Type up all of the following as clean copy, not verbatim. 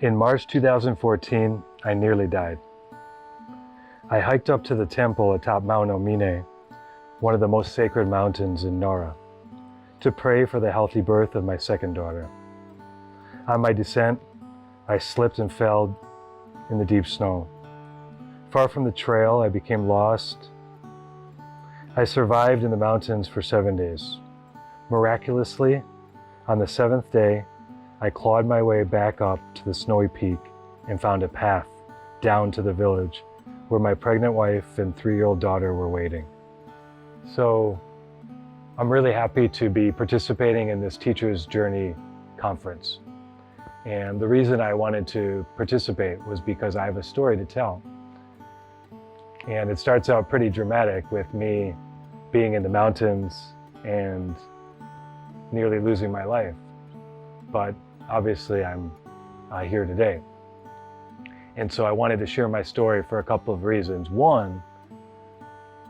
In March 2014, I nearly died. I hiked up to the temple atop Mount Omine, one of the most sacred mountains in Nara, to pray for the healthy birth of my second daughter. On my descent, I slipped and fell in the deep snow. Far from the trail, I became lost. I survived in the mountains for 7 days. Miraculously, on the 7th day, I clawed my way back up to the snowy peak and found a path down to the village where my pregnant wife and 3-year-old daughter were waiting. So I'm really happy to be participating in this Teacher's Journey conference. And the reason I wanted to participate was because I have a story to tell. And it starts out pretty dramatic with me being in the mountains and nearly losing my life. But obviously I'm here today. And so I wanted to share my story for a couple of reasons. One,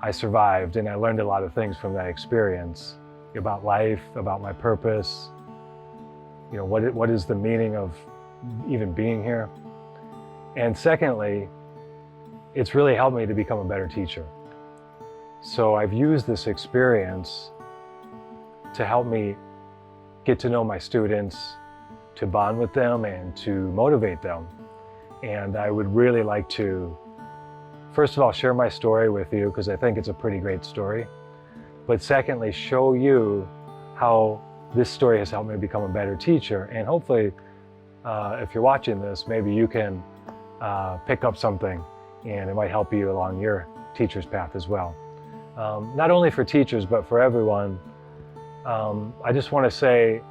I survived and I learned a lot of things from that experience about life, about my purpose, you know, what is the meaning of even being here? And secondly, it's really helped me to become a better teacher. So I've used this experience to help me get to know my students, to bond with them and to motivate them. And I would really like to, first of all, share my story with you because I think it's a pretty great story. But secondly, show you how this story has helped me become a better teacher. And hopefully, if you're watching this, maybe you can pick up something and it might help you along your teacher's path as well. Not only for teachers, but for everyone. I just want to say,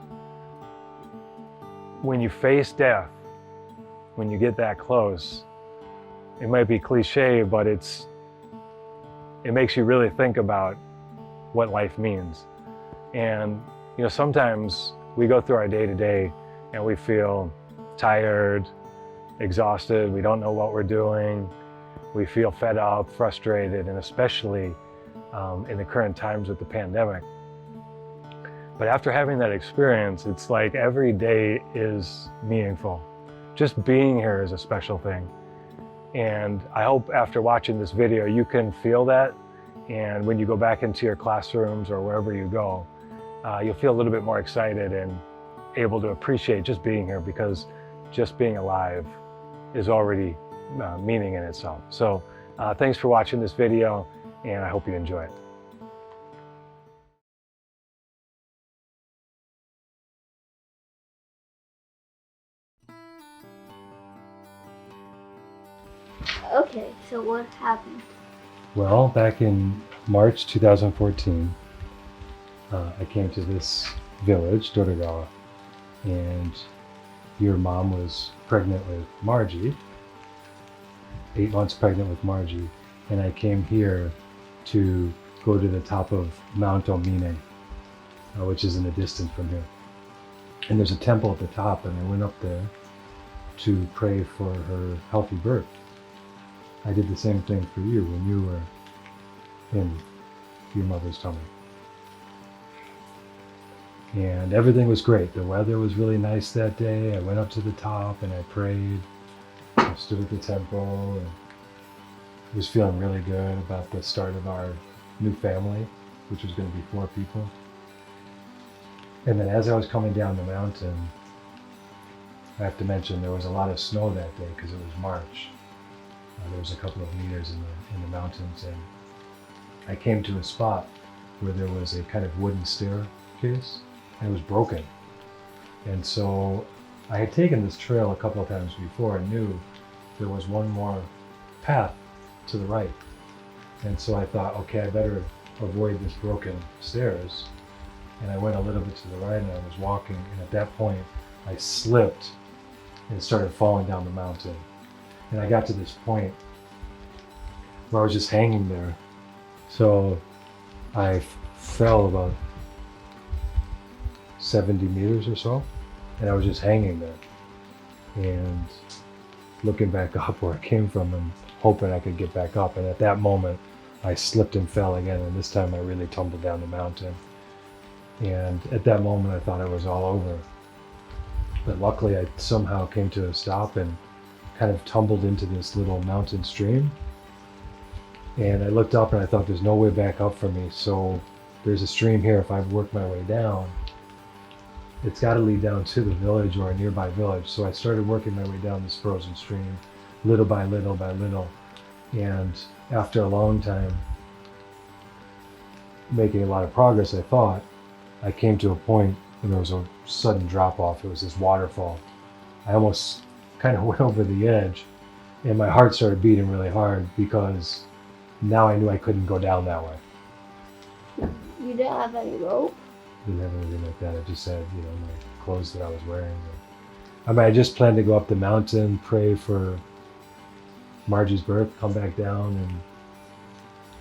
when you face death, when you get that close, it might be cliche, but it makes you really think about what life means. And you know, sometimes we go through our day-to-day and we feel tired, exhausted, we don't know what we're doing, we feel fed up, frustrated, and especially in the current times with the pandemic. But after having that experience, it's like every day is meaningful. Just being here is a special thing. And I hope after watching this video, you can feel that. And when you go back into your classrooms or wherever you go, you'll feel a little bit more excited and able to appreciate just being here, because just being alive is already meaning in itself. So thanks for watching this video, and I hope you enjoy it. Okay, so what happened? Well, back in March 2014, I came to this village, Blodgett, and your mom was pregnant with Margie, 8 months pregnant with Margie, and I came here to go to the top of Mount Omine, which is in the distance from here. And there's a temple at the top, and I went up there to pray for her healthy birth. I did the same thing for you when you were in your mother's tummy. And everything was great. The weather was really nice that day. I went up to the top and I prayed. I stood at the temple and was feeling really good about the start of our new family, which was going to be 4 people. And then as I was coming down the mountain, I have to mention there was a lot of snow that day because it was March. There was a couple of meters in the mountains, and I came to a spot where there was a kind of wooden staircase, and it was broken. And so I had taken this trail a couple of times before and knew there was one more path to the right. And so I thought, okay, I better avoid this broken stairs. And I went a little bit to the right and I was walking, and at that point I slipped and started falling down the mountain. And I got to this point where I was just hanging there. So I fell about 70 meters or so, and I was just hanging there. And looking back up where I came from and hoping I could get back up. And at that moment, I slipped and fell again, and this time I really tumbled down the mountain. And at that moment, I thought it was all over. But luckily I somehow came to a stop and kind of tumbled into this little mountain stream. And I looked up and I thought there's no way back up for me. So there's a stream here. If I work my way down, it's got to lead down to the village or a nearby village. So I started working my way down this frozen stream, little by little by little. And after a long time, making a lot of progress, I thought, I came to a point where there was a sudden drop off. It was this waterfall. I almost kind of went over the edge and my heart started beating really hard because now I knew I couldn't go down that way. You didn't have any rope? Didn't have anything like that. I just had, my clothes that I was wearing. I mean, I just planned to go up the mountain, pray for Margie's birth, come back down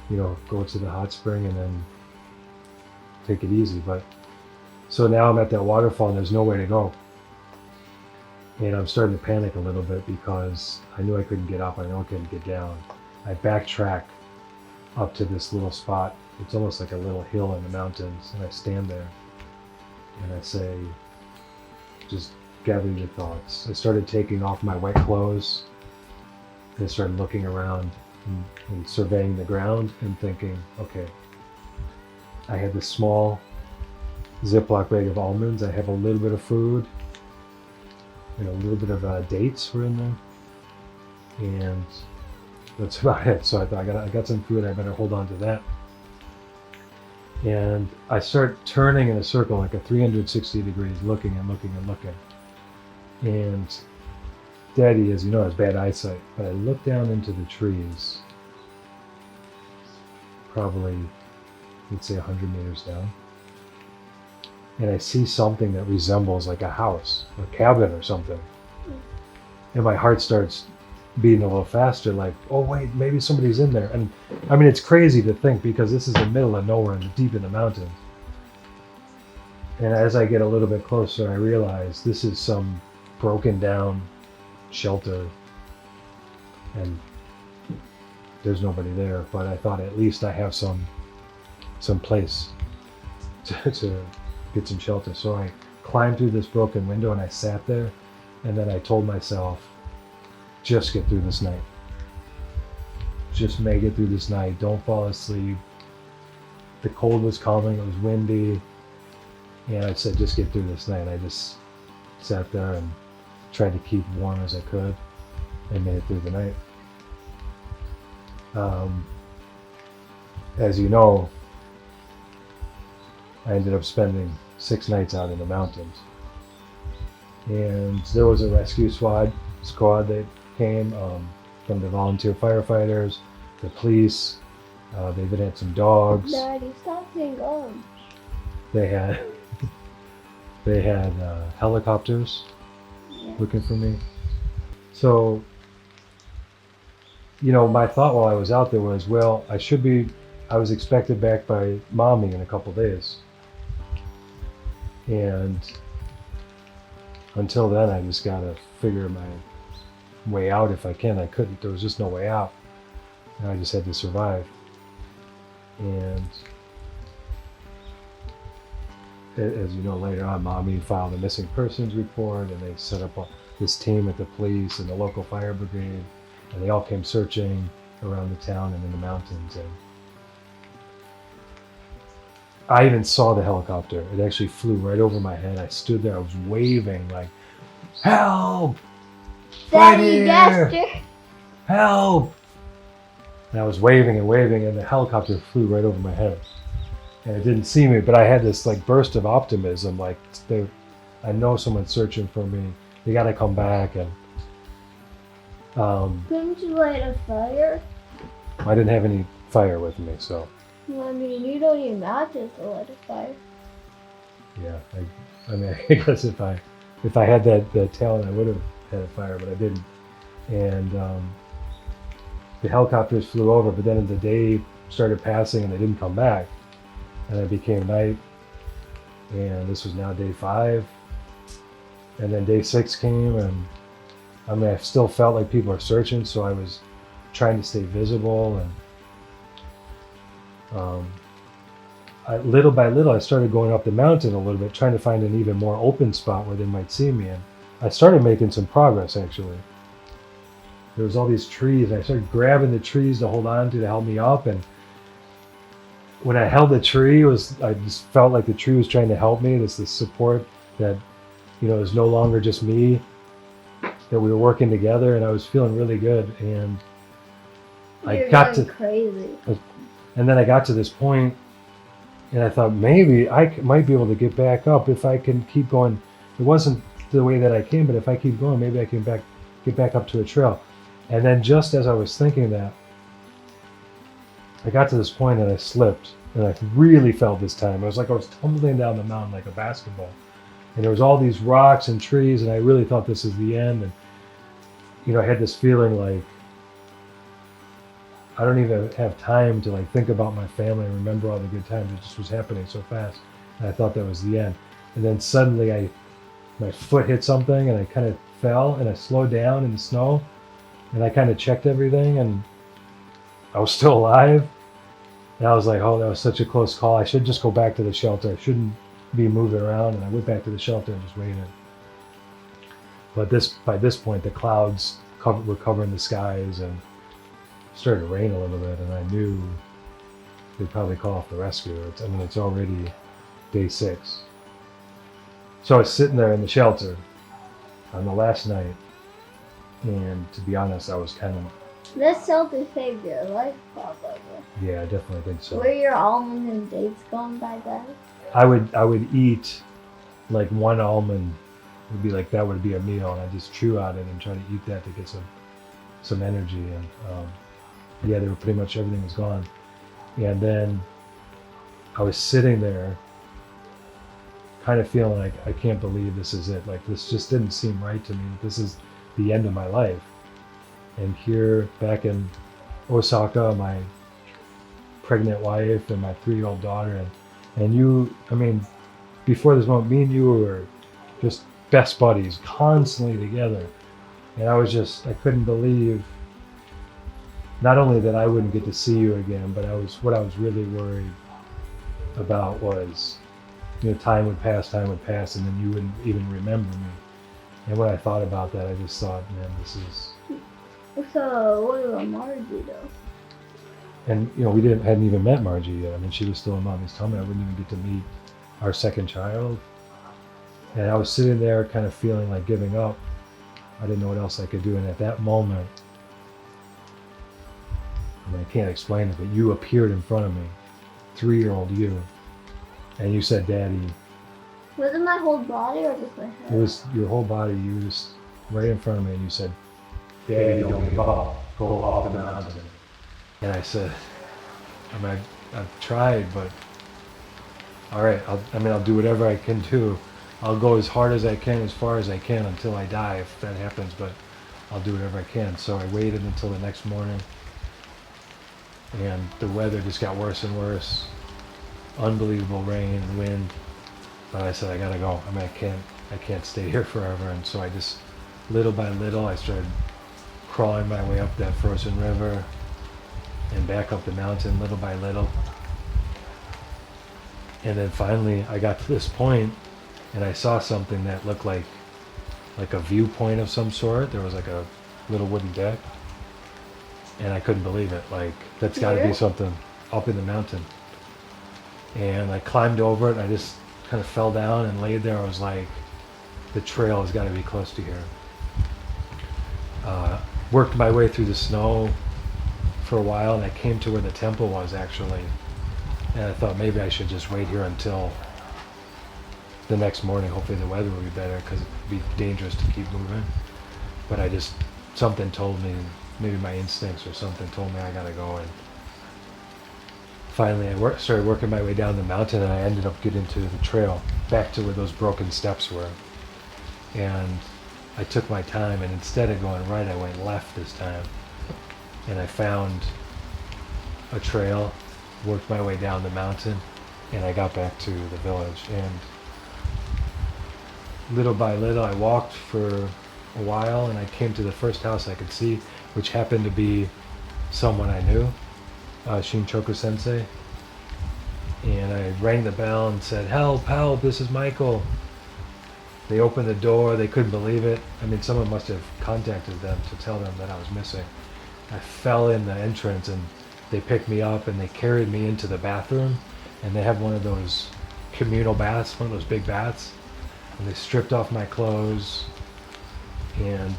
and, go to the hot spring and then take it easy. But so now I'm at that waterfall and there's nowhere to go. And I'm starting to panic a little bit because I knew I couldn't get up. I know I couldn't get down. I backtrack up to this little spot. It's almost like a little hill in the mountains. And I stand there and I say, just gather your thoughts. I started taking off my wet clothes. I started looking around and surveying the ground and thinking, okay, I had this small Ziploc bag of almonds. I have a little bit of food. A little bit of dates were in there. And that's about it. So I thought, I got some food. I better hold on to that. And I start turning in a circle, like a 360 degrees, looking and looking and looking. And Daddy, as you know, has bad eyesight, but I look down into the trees, probably, let's say 100 meters down. And I see something that resembles like a house, a cabin or something. And my heart starts beating a little faster, like, oh wait, maybe somebody's in there. And I mean, it's crazy to think because this is the middle of nowhere and deep in the mountains. And as I get a little bit closer, I realize this is some broken down shelter and there's nobody there. But I thought at least I have some place to get some shelter. So I climbed through this broken window and I sat there, and then I told myself, just get through this night. Just make it through this night. Don't fall asleep. The cold was coming, it was windy, and I said, just get through this night. I just sat there and tried to keep warm as I could and made it through the night. As you know, I ended up spending 6 nights out in the mountains. And there was a rescue squad that came from the volunteer firefighters, the police. They even had some dogs. Daddy, stop saying They had helicopters looking for me. So, my thought while I was out there was, well, I was expected back by Mommy in a couple days. And until then, I just gotta figure my way out if I can. I couldn't. There was just no way out. And I just had to survive. And as you know, later on, Mommy filed a missing persons report, and they set up this team at the police and the local fire brigade, and they all came searching around the town and in the mountains. And I even saw the helicopter. It actually flew right over my head. I stood there. I was waving like, help! Daddy, Gaster! Help! And I was waving and waving, and the helicopter flew right over my head. And it didn't see me, but I had this like burst of optimism, like, I know someone's searching for me. They gotta come back. And Couldn't you light a fire? I didn't have any fire with me, so. Well, I mean, you don't need matches to light a fire. Yeah, I mean, I guess if I had that talent, I would have had a fire, but I didn't. And the helicopters flew over, but then the day started passing and they didn't come back. And it became night, and this was now day 5. And then day 6 came, and I mean, I still felt like people are searching, so I was trying to stay visible. And little by little, I started going up the mountain a little bit, trying to find an even more open spot where they might see me. And I started making some progress actually. There was all these trees. I started grabbing the trees to hold on to help me up, and when I held the tree, I just felt like the tree was trying to help me. This support that, it was no longer just me, that we were working together, and I was feeling really good. And You're going crazy. And then I got to this point, and I thought maybe I might be able to get back up if I can keep going. It wasn't the way that I came, but if I keep going, maybe I can get back up to a trail. And then just as I was thinking that, I got to this point and I slipped, and I really felt this time. It was like I was tumbling down the mountain like a basketball. And there was all these rocks and trees, and I really thought this is the end. And, I had this feeling like I don't even have time to like think about my family and remember all the good times. It just was happening so fast. And I thought that was the end. And then suddenly my foot hit something, and I kind of fell, and I slowed down in the snow, and I kind of checked everything, and I was still alive. And I was like, oh, that was such a close call. I should just go back to the shelter. I shouldn't be moving around. And I went back to the shelter and just waited. But by this point, the clouds were covering the skies, and it started to rain a little bit. And I knew they'd probably call off the rescue. It's already day 6. So I was sitting there in the shelter on the last night. And to be honest, I was kind of... This shelter saved your life, probably. Yeah, I definitely think so. Were your almonds and dates gone by then? I would eat like one almond. That would be a meal, and I just chew on it and try to eat that to get some energy. And they were pretty much, everything was gone. And then I was sitting there, kind of feeling like I can't believe this is it. Like this just didn't seem right to me. This is the end of my life. And here, back in Osaka, my pregnant wife and my 3-year-old daughter, and you, before this moment, me and you were just best buddies, constantly together. And I couldn't believe not only that I wouldn't get to see you again, but what I was really worried about was, time would pass, and then you wouldn't even remember me. And when I thought about that, I just thought, man, this is... So, what about Margie, though? And, we hadn't even met Margie yet. She was still in mommy's tummy. I wouldn't even get to meet our second child. And I was sitting there kind of feeling like giving up. I didn't know what else I could do. And at that moment, I can't explain it, but you appeared in front of me, 3-year-old you. And you said, Daddy. Was it my whole body or just my head? It was your whole body. You were just right in front of me, and you said, Daddy, don't give up. Go off the mountain. And I said, I've tried, but all right, I'll do whatever I can do. I'll go as hard as I can, as far as I can until I die, if that happens, but I'll do whatever I can. So I waited until the next morning, and the weather just got worse and worse. Unbelievable rain, wind. But I said, I gotta go. I can't stay here forever. And so I just, little by little, I started crawling my way up that frozen river and back up the mountain little by little. And then finally I got to this point, and I saw something that looked like a viewpoint of some sort. There was like a little wooden deck, and I couldn't believe it. Like, that's got to be something up in the mountain. And I climbed over it, and I just kind of fell down and laid there. I was like, the trail has got to be close to here. Worked my way through the snow for a while, and I came to where the temple was actually. And I thought maybe I should just wait here until the next morning. Hopefully the weather will be better, because it would be dangerous to keep moving. But something told me, maybe my instincts or something told me I gotta go. And finally I started working my way down the mountain, and I ended up getting to the trail, back to where those broken steps were. And I took my time, and instead of going right, I went left this time. And I found a trail, worked my way down the mountain, and I got back to the village. And little by little, I walked for a while, and I came to the first house I could see, which happened to be someone I knew, Shinchoku Sensei. And I rang the bell and said, help, help, this is Michael. They opened the door, they couldn't believe it. I mean, someone must have contacted them to tell them that I was missing. I fell in the entrance and they picked me up and they carried me into the bathroom, and they have one of those communal baths, one of those big baths, and they stripped off my clothes, and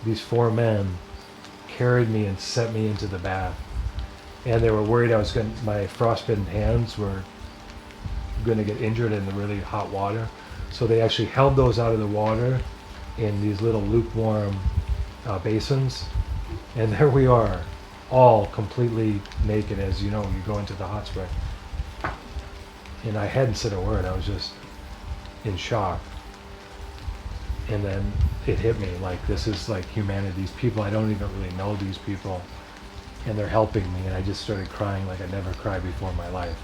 these 4 men carried me and set me into the bath. And they were worried my frostbitten hands were going to get injured in the really hot water. So they actually held those out of the water in these little lukewarm basins. And there we are, all completely naked, as you know, you go into the hot spring. And I hadn't said a word, I was just in shock. And then it hit me, like, this is like humanity. These people, I don't even really know these people, and they're helping me. And I just started crying like I never cried before in my life.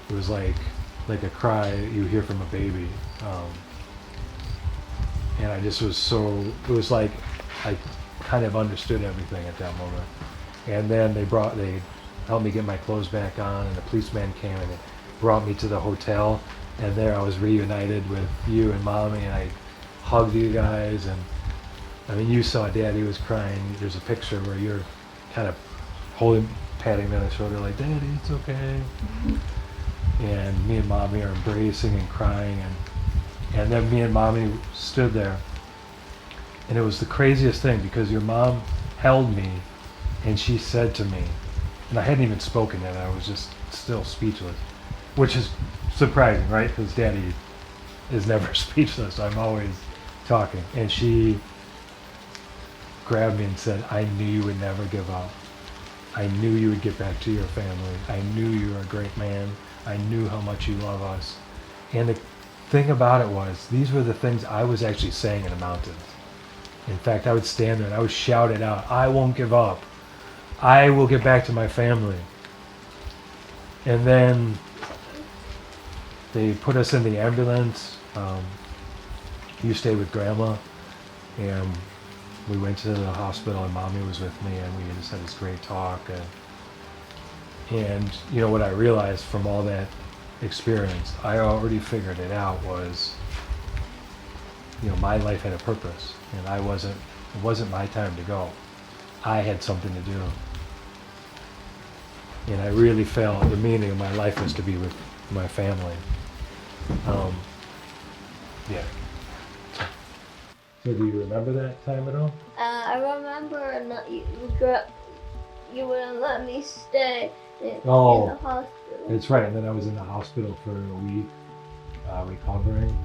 It was like a cry you hear from a baby. And I just was it was like I kind of understood everything at that moment. And then they helped me get my clothes back on, and the policeman came and brought me to the hotel. And there I was reunited with you and Mommy, and I hugged you guys. And I mean, you saw Daddy was crying. There's a picture where you're kind of patting me on the shoulder like, Daddy, it's okay. And me and Mommy are embracing and crying, and then me and Mommy stood there. And it was the craziest thing, because your mom held me and she said to me, and I hadn't even spoken yet, I was just still speechless, which is surprising, right? Because Daddy is never speechless, I'm always talking. And she grabbed me and said, I knew you would never give up. I knew you would get back to your family. I knew you were a great man. I knew how much you love us. And the thing about it was, these were the things I was actually saying in the mountains. In fact, I would stand there and I would shout it out, I won't give up. I will get back to my family. And then they put us in the ambulance. You stayed with Grandma, and we went to the hospital, and Mommy was with me, and we just had this great talk. And you know what I realized from all that experience, I already figured it out, was, you know, my life had a purpose, and it wasn't my time to go. I had something to do. And I really felt the meaning of my life was to be with my family. Yeah. So do you remember that time at all? I remember you wouldn't let me stay in the hospital. That's right. And then I was in the hospital for a week, recovering.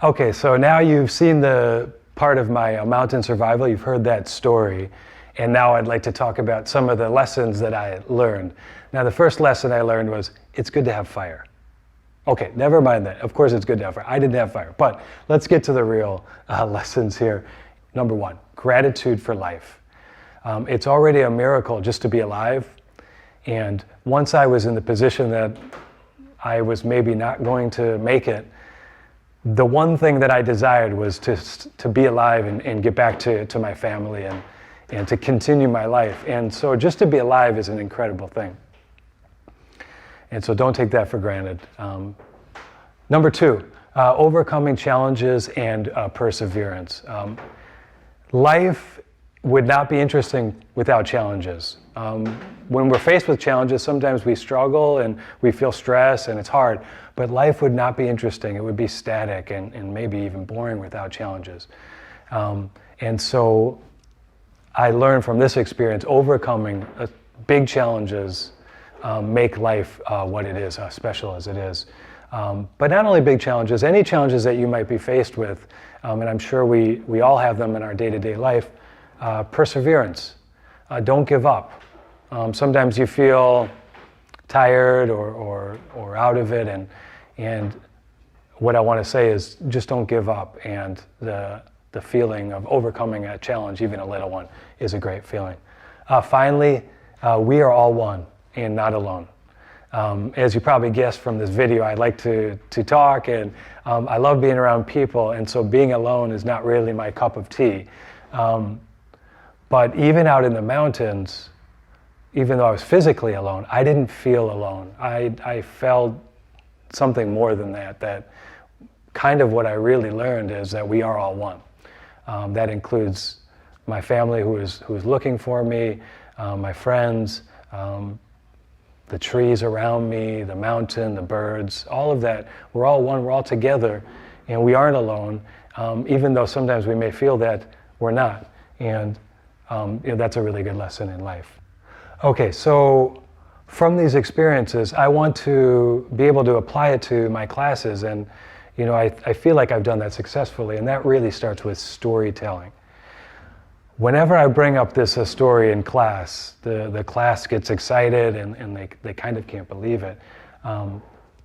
Okay, so now you've seen the part of my mountain survival, you've heard that story, and now I'd like to talk about some of the lessons that I learned. Now, the first lesson I learned was, it's good to have fire. Okay, never mind that. Of course it's good to have fire. I didn't have fire, but let's get to the real lessons here. Number one, gratitude for life. It's already a miracle just to be alive, and once I was in the position that I was maybe not going to make it, the one thing that I desired was to be alive and get back to my family and to continue my life. And so just to be alive is an incredible thing. And so don't take that for granted. Number two, overcoming challenges and perseverance. Life would not be interesting without challenges. When we're faced with challenges, sometimes we struggle and we feel stress and it's hard, but life would not be interesting. It would be static and maybe even boring without challenges. And so I learned from this experience, overcoming big challenges make life what it is, special as it is. But not only big challenges, any challenges that you might be faced with, and I'm sure we all have them in our day-to-day life, perseverance. Don't give up. Sometimes you feel tired or out of it, and what I want to say is just don't give up. And the feeling of overcoming a challenge, even a little one, is a great feeling. Finally, we are all one and not alone. As you probably guessed from this video, I like to talk, and I love being around people, and so being alone is not really my cup of tea. But even out in the mountains, even though I was physically alone, I didn't feel alone. I felt something more than that kind of what I really learned is that we are all one. That includes my family who is looking for me, my friends, the trees around me, the mountain, the birds, all of that. We're all one, we're all together, and we aren't alone, even though sometimes we may feel that we're not. And that's a really good lesson in life. Okay, so from these experiences, I want to be able to apply it to my classes, and I feel like I've done that successfully, and that really starts with storytelling. Whenever I bring up this story in class, the class gets excited and they kind of can't believe it.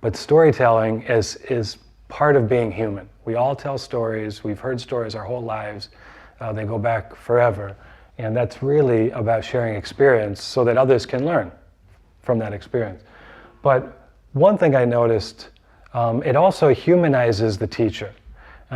But storytelling is part of being human. We all tell stories. We've heard stories our whole lives. They go back forever. And that's really about sharing experience so that others can learn from that experience. But one thing I noticed, it also humanizes the teacher.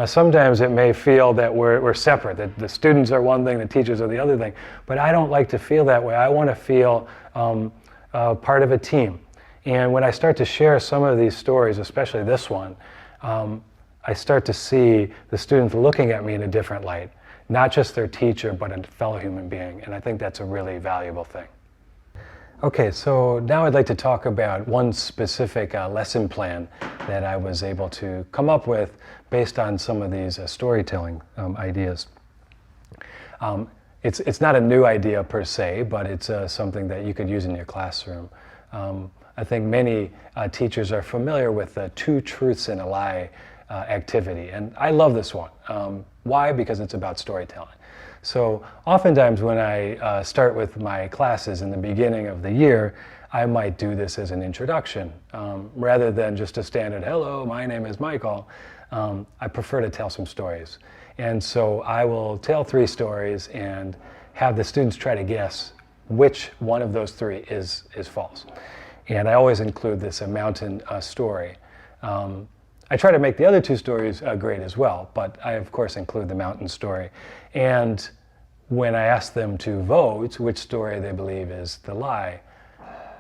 Sometimes it may feel that we're separate, that the students are one thing, the teachers are the other thing, but I don't like to feel that way. I want to feel part of a team. And when I start to share some of these stories, especially this one, I start to see the students looking at me in a different light, not just their teacher, but a fellow human being, and I think that's a really valuable thing. Okay, so now I'd like to talk about one specific lesson plan that I was able to come up with based on some of these storytelling ideas. It's not a new idea per se, but it's something that you could use in your classroom. I think many teachers are familiar with the 2 truths and a lie activity, and I love this one. Why? Because it's about storytelling. So oftentimes when I start with my classes in the beginning of the year, I might do this as an introduction. Rather than just a standard, hello, my name is Michael, I prefer to tell some stories. And so I will tell 3 stories and have the students try to guess which one of those 3 is false. And I always include this mountain story. I try to make the other 2 stories great as well, but I of course include the mountain story. And when I ask them to vote which story they believe is the lie,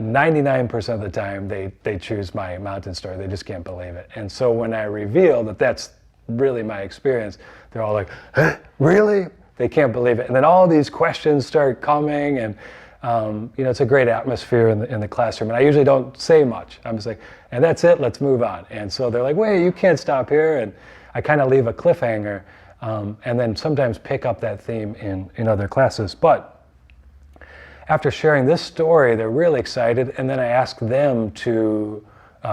99% of the time they choose my mountain story. They just can't believe it. And so when I reveal that that's really my experience, they're all like, huh, really? They can't believe it. And then all these questions start coming, and it's a great atmosphere in the classroom. And I usually don't say much. I'm just like, and that's it, let's move on. And so they're like, wait, you can't stop here. And I kind of leave a cliffhanger, and then sometimes pick up that theme in other classes. But after sharing this story, they're really excited, and then I ask them to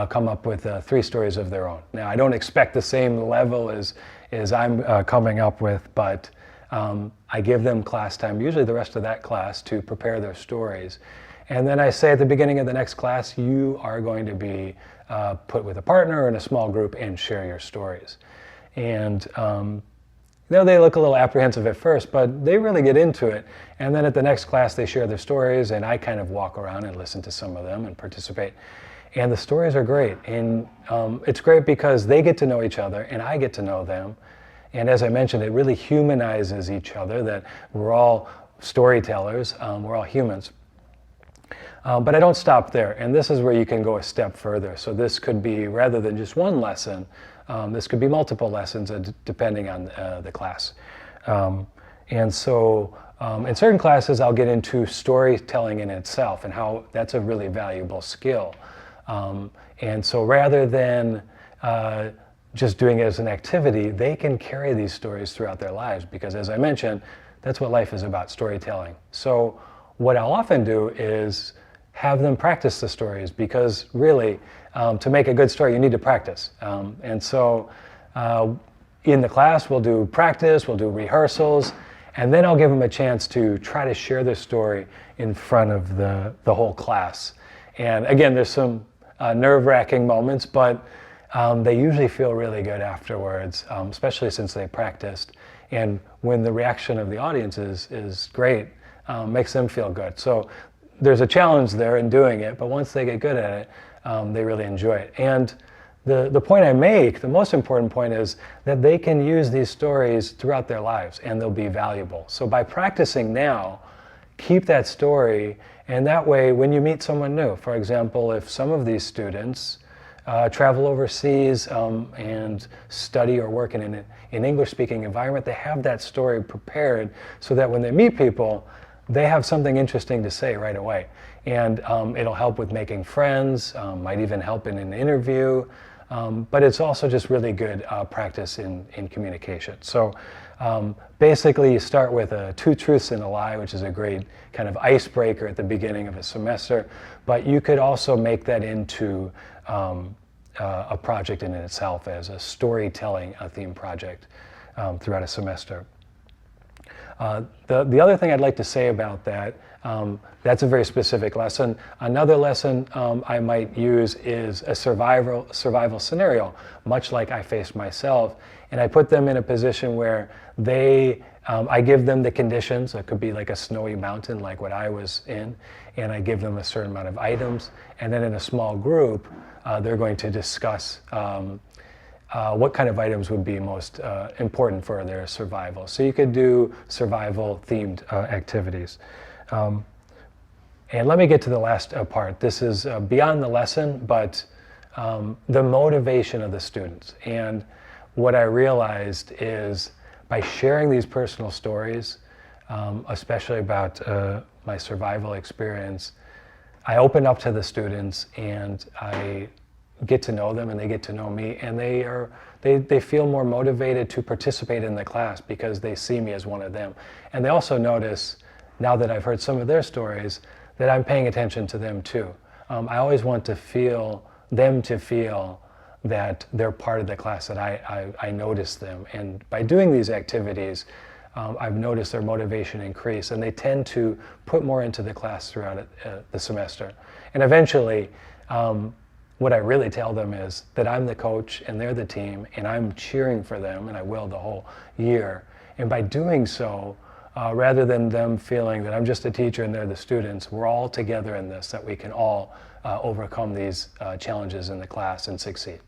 come up with 3 stories of their own. Now, I don't expect the same level as I'm coming up with, but I give them class time, usually the rest of that class, to prepare their stories. And then I say at the beginning of the next class, you are going to be put with a partner or in a small group and share your stories. And they look a little apprehensive at first, but they really get into it. And then at the next class, they share their stories, and I kind of walk around and listen to some of them and participate. And the stories are great. And it's great because they get to know each other, and I get to know them. And as I mentioned, it really humanizes each other, that we're all storytellers, we're all humans. But I don't stop there, and this is where you can go a step further. So this could be, rather than just one lesson, this could be multiple lessons depending on the class. And so in certain classes, I'll get into storytelling in itself and how that's a really valuable skill. And so rather than just doing it as an activity, they can carry these stories throughout their lives, because as I mentioned, that's what life is about, storytelling. So what I'll often do is have them practice the stories, because really, to make a good story, you need to practice. And so in the class, we'll do practice, we'll do rehearsals, And then I'll give them a chance to try to share their story in front of the whole class. And again, there's some nerve-wracking moments, but they usually feel really good afterwards, especially since they practiced. And when the reaction of the audience is great, makes them feel good. So there's a challenge there in doing it, but once they get good at it, they really enjoy it. And the point I make, the most important point, is that they can use these stories throughout their lives and they'll be valuable. So by practicing now, keep that story, and that way when you meet someone new, for example, if some of these students travel overseas and study or work in an English-speaking environment, they have that story prepared so that when they meet people, they have something interesting to say right away. And it'll help with making friends, might even help in an interview, but it's also just really good practice in communication. So basically you start with 2 truths and a lie, which is a great kind of icebreaker at the beginning of a semester, but you could also make that into a project in itself as a storytelling theme project throughout a semester. The other thing I'd like to say about that, that's a very specific lesson. Another lesson I might use is a survival scenario, much like I faced myself. And I put them in a position where I give them the conditions. It could be like a snowy mountain like what I was in, and I give them a certain amount of items. And then in a small group, they're going to discuss what kind of items would be most important for their survival. So you could do survival-themed activities. And let me get to the last part. This is beyond the lesson, but the motivation of the students. And what I realized is by sharing these personal stories, especially about my survival experience, I open up to the students and I get to know them and they get to know me, and they feel more motivated to participate in the class because they see me as one of them. And they also notice, now that I've heard some of their stories, that I'm paying attention to them too. I always want to feel them to feel that they're part of the class, that I notice them. And by doing these activities, I've noticed their motivation increase, and they tend to put more into the class throughout the semester. And eventually, what I really tell them is that I'm the coach and they're the team, and I'm cheering for them, and I will the whole year. And by doing so, rather than them feeling that I'm just a teacher and they're the students, we're all together in this, that we can all overcome these challenges in the class and succeed.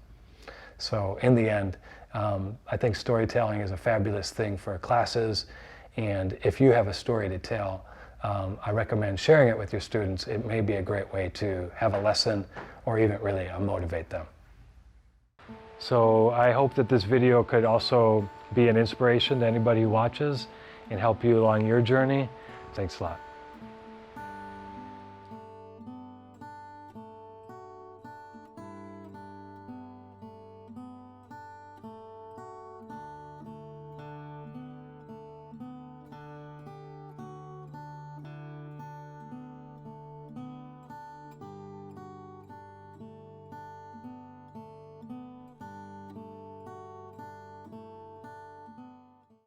So in the end, I think storytelling is a fabulous thing for classes, and if you have a story to tell, I recommend sharing it with your students. It may be a great way to have a lesson or even really motivate them. So I hope that this video could also be an inspiration to anybody who watches and help you along your journey. Thanks a lot.